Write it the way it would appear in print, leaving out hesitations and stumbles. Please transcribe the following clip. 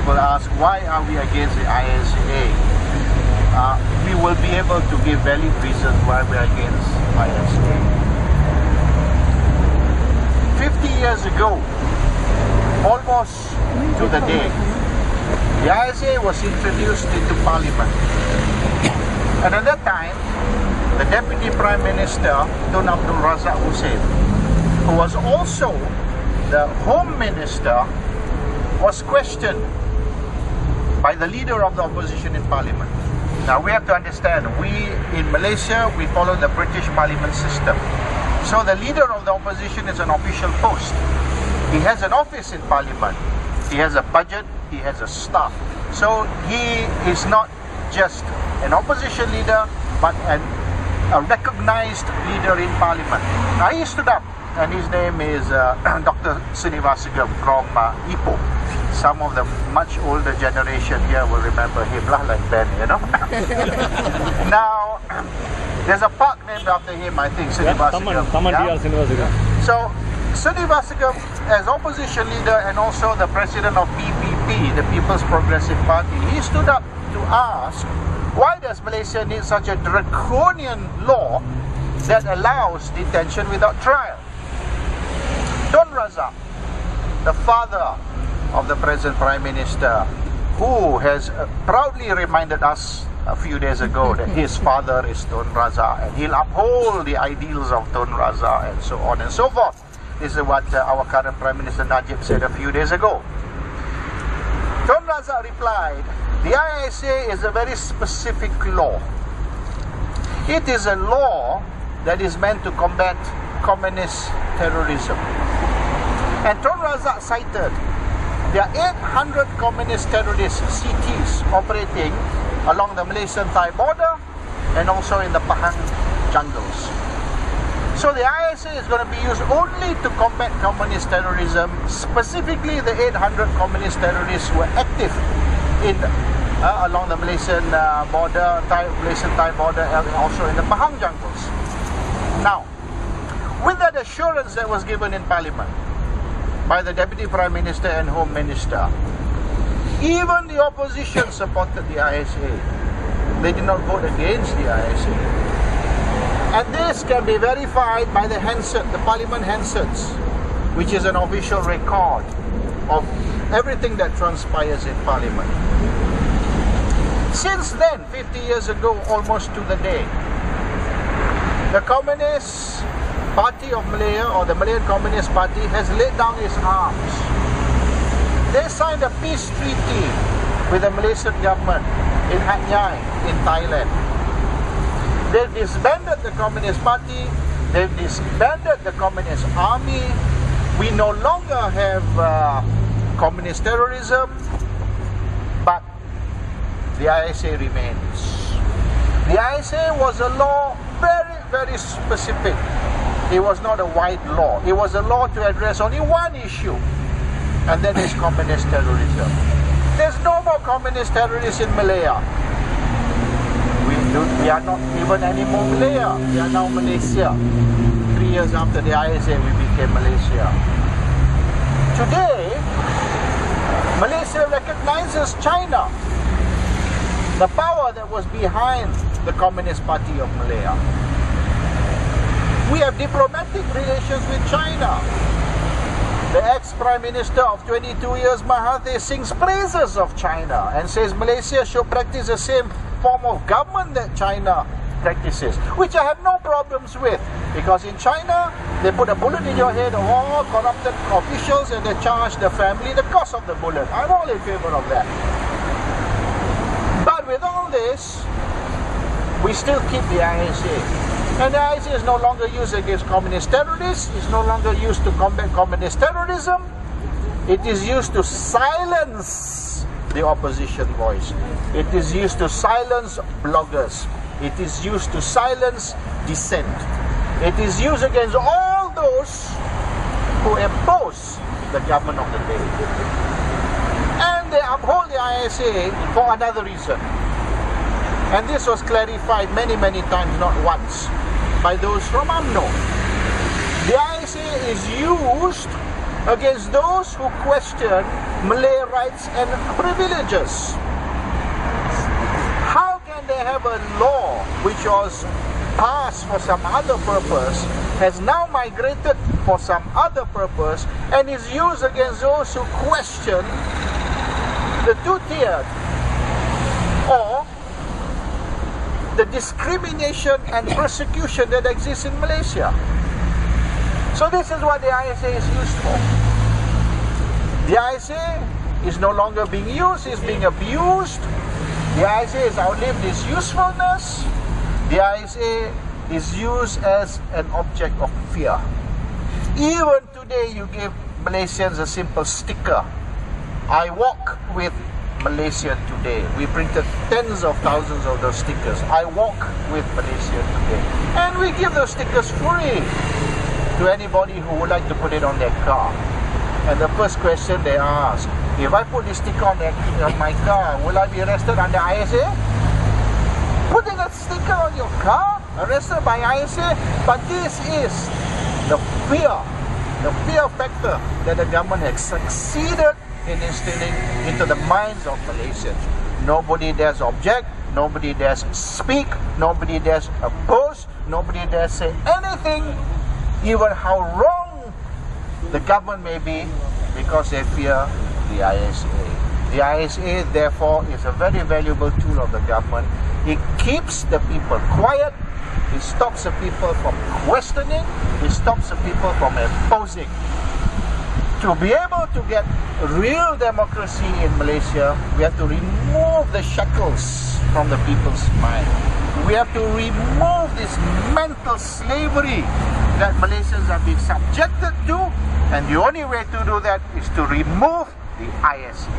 people ask, why are we against the ISA? We will be able to give valid reasons why we are against ISA. 50 years ago, almost to the day, the ISA was introduced into Parliament. And at that time, the Deputy Prime Minister, Tun Abdul Razak Hussain, who was also the Home Minister, was questioned by the leader of the opposition in Parliament. Now we have to understand, we in Malaysia, we follow the British Parliament system. So the leader of the opposition is an official post. He has an office in Parliament. He has a budget, he has a staff. So he is not just an opposition leader, but a recognized leader in Parliament. Now he stood up, and his name is Dr. Srinivasagam from Ipoh. Some of the much older generation here will remember him, like Ben, you know. Now, there's a park named after him, I think, Srinivasagam. So, Srinivasagam, as opposition leader and also the president of PPP, the People's Progressive Party, he stood up to ask, why does Malaysia need such a draconian law that allows detention without trial? Tun Razak, the father of the present Prime Minister, who has proudly reminded us a few days ago that his father is Tun Razak and he'll uphold the ideals of Tun Razak and so on and so forth. This is what our current Prime Minister Najib said a few days ago. Tun Razak replied, the ISA is a very specific law. It is a law that is meant to combat communist terrorism. And Tun Razak cited there are 800 communist terrorist CTs operating along the Malaysian-Thai border and also in the Pahang jungles. So the ISA is going to be used only to combat communist terrorism. Specifically, the 800 communist terrorists were active in along the Malaysian border, Malaysian-Thai border, and also in the Pahang jungles. Now, with that assurance that was given in Parliament by the Deputy Prime Minister and Home Minister, even the opposition supported the ISA. They did not vote against the ISA. And this can be verified by the handset, the Parliament handsets, which is an official record of everything that transpires in Parliament. Since then, 50 years ago, almost to the day, the Communist Party of Malaya, or the Malayan Communist Party, has laid down its arms. They signed a peace treaty with the Malaysian government in Hat Yai, in Thailand. They've disbanded the Communist Party, they've disbanded the Communist Army. We no longer have communist terrorism, but the ISA remains. The ISA was a law very, very specific. It was not a wide law. It was a law to address only one issue, and that is communist terrorism. There's no more communist terrorists in Malaya. We are not even anymore Malaya. We are now Malaysia. 3 years after the ISA, we became Malaysia. Today, Malaysia recognizes China, the power that was behind the Communist Party of Malaya. We have diplomatic relations with China. The ex-Prime Minister of 22 years, Mahathir, sings praises of China and says Malaysia should practice the same form of government that China practices, which I have no problems with, because in China, they put a bullet in your head of all corrupted officials and they charge the family the cost of the bullet. I'm all in favor of that. But with all this, we still keep the ISA. And the ISA is no longer used against communist terrorists. It's no longer used to combat communist terrorism. It is used to silence the opposition voice. It is used to silence bloggers. It is used to silence dissent. It is used against all those who oppose the government of the day. And they uphold the ISA for another reason. And this was clarified many, many times, not once, by those from UMNO. The ISA is used against those who question Malay rights and privileges. How can they have a law which was passed for some other purpose, has now migrated for some other purpose, and is used against those who question the two-tiered or the discrimination and persecution that exists in Malaysia? So this is what the ISA is used for. The ISA is no longer being used, it's being abused. The ISA has outlived its usefulness. The ISA is used as an object of fear. Even today, you give Malaysians a simple sticker. I walk with Malaysia today. We printed tens of thousands of those stickers. I walk with Malaysia today. And we give those stickers free to anybody who would like to put it on their car. And the first question they ask, if I put this sticker on my car, will I be arrested under ISA? Putting a sticker on your car, arrested by ISA? But this is the fear factor that the government has succeeded in instilling into the minds of Malaysians. Nobody dares object, nobody dares speak, nobody dares oppose, nobody dares say anything, even how wrong the government may be, because they fear the ISA. The ISA, therefore, is a very valuable tool of the government. It keeps the people quiet, it stops the people from questioning, it stops the people from opposing. To be able to get real democracy in Malaysia, we have to remove the shackles from the people's mind. We have to remove this mental slavery that Malaysians have been subjected to, and the only way to do that is to remove the ISA.